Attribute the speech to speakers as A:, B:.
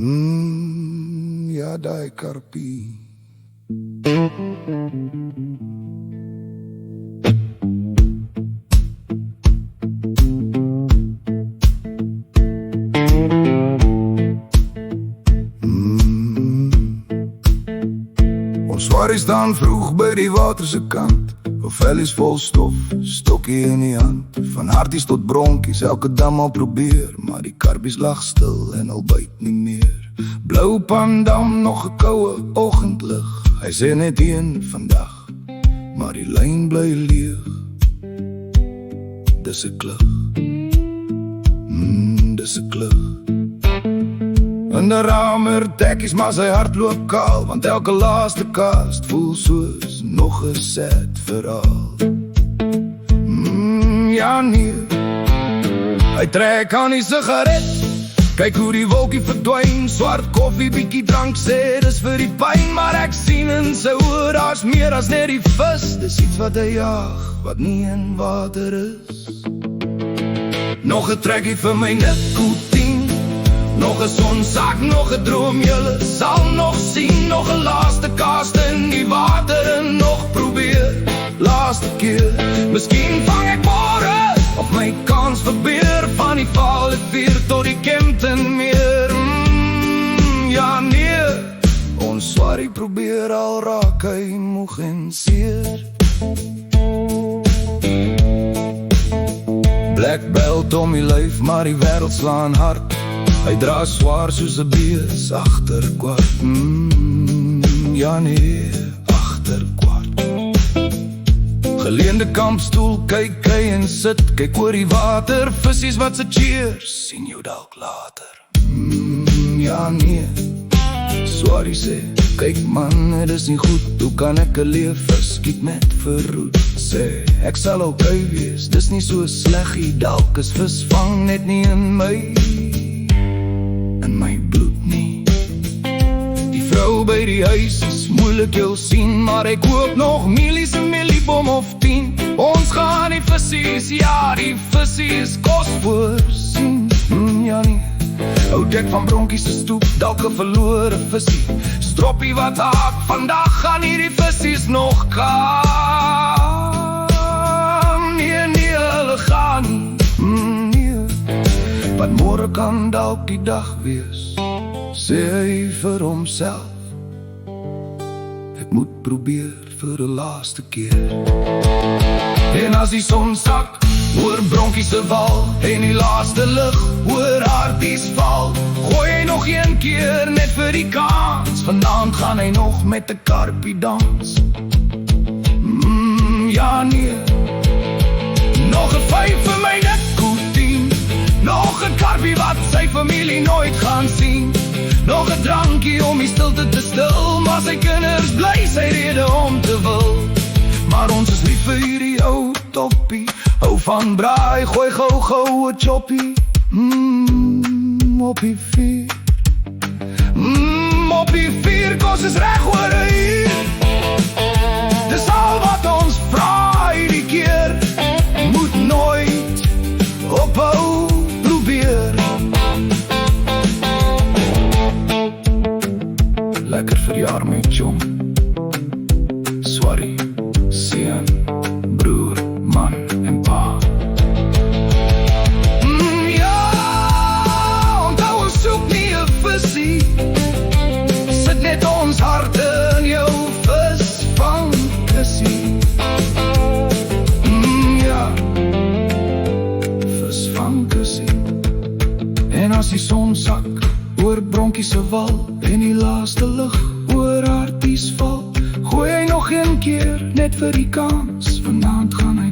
A: Ja, daai karpie. Ons swaar staan vroeg by die water se kant. Ons vel is vol stof, stokkie in die hand. Van harties tot bronkies, elke dam al probeer. Maar die karpies lag stil en al byt nie meer. Blou Pandam, nog 'n koue oggendlig. Hy sê net een vandag, maar die lyn bly leeg. Dis 'n klug, dis 'n klug. En die ramer tekkies, maar sy hart loop kaal. Want elke laaste kast voel soos nog 'n sad verhaal. Ja nee, hy trek aan die sigaret. Kyk hoe die wolkie verdwyn, swart koffie, bietjie drank, sê dis vir die pyn. Maar ek sien in sy oor, daar's meer as net die vis. Dis iets wat hy jag, wat nie in water is. Nog 'n trekkie vir my nikotien, nog 'n sonsak, nog 'n droom, julle sal nog sien. Nog 'n laaste kast in die water en nog probeer, laaste keer. Miskien vang ek môre, of my kans verbeur. Van die Vaalrivier tot die Kempton meer. Ja nee, ons swarie probeer, al raak hy moeg en seer. Black belt om die lyf, maar die wêreld slaan hard. Hy dra swaar soos 'n bees agterkwart. Ja nee, agterkwart. Geleende kampstoel, kyk hy en sit. Kyk oor die water, visies wat se cheers. Sien jou dalk later. Ja nee, swarie sê, kyk man, dit is nie goed. Hoe kan ek 'n leefvis skiet met verroet? Sê, ek sal okay wees, dis nie so sleggie. Dalk is visvang net nie in my bloed nie. Die vrou by die huis is moeilik jou sien, maar ek koop nog mielies en mieliebom of 10. Ons gaan die visies, ja die visies kos voorsien. Ja nie, ou dek van bronkies se stoep, dalk 'n verlore visie. Stroppie wat haak, vandag gaan hierdie visies nog kan. Nee, nee, hulle gaan nie. Want môre kan dalk die dag wees, sê hy vir homself. Ek moet probeer vir die laaste keer. En as die son sak oor bronkies se wal en die laaste lig oor harties val, gooi hy nog een keer net vir die kans. Vanaand gaan hy nog met 'n karpie dans. Ja nee, nog 'n 5 vir my nikotien. Nog 'n karpie wat sy familie nooit gaan sien. Nog 'n drankie om die stilte te stil. Maar sy kinders bly sy rede om te wil. Maar ons is lief vir hierdie ou toppie. Hou van braai, gooi gou 'n choppie. Op die vier. Op die vier, kos is reg oor 'n uur. Dis al wat ons vra hierdie keer. Moet nooit ophou probeer. Lekker verjaar met jong. Swarie, seun, broer, man en pa. Ja, onthou ons soek nie 'n visie. Sit net ons harte in jou visvangkussie. Ja, visvangkussie. En as die son sak oor bronkies se wal en die laaste lig oor harties val, gooi hy nog een keer net vir die kans. Vanaand gaan hy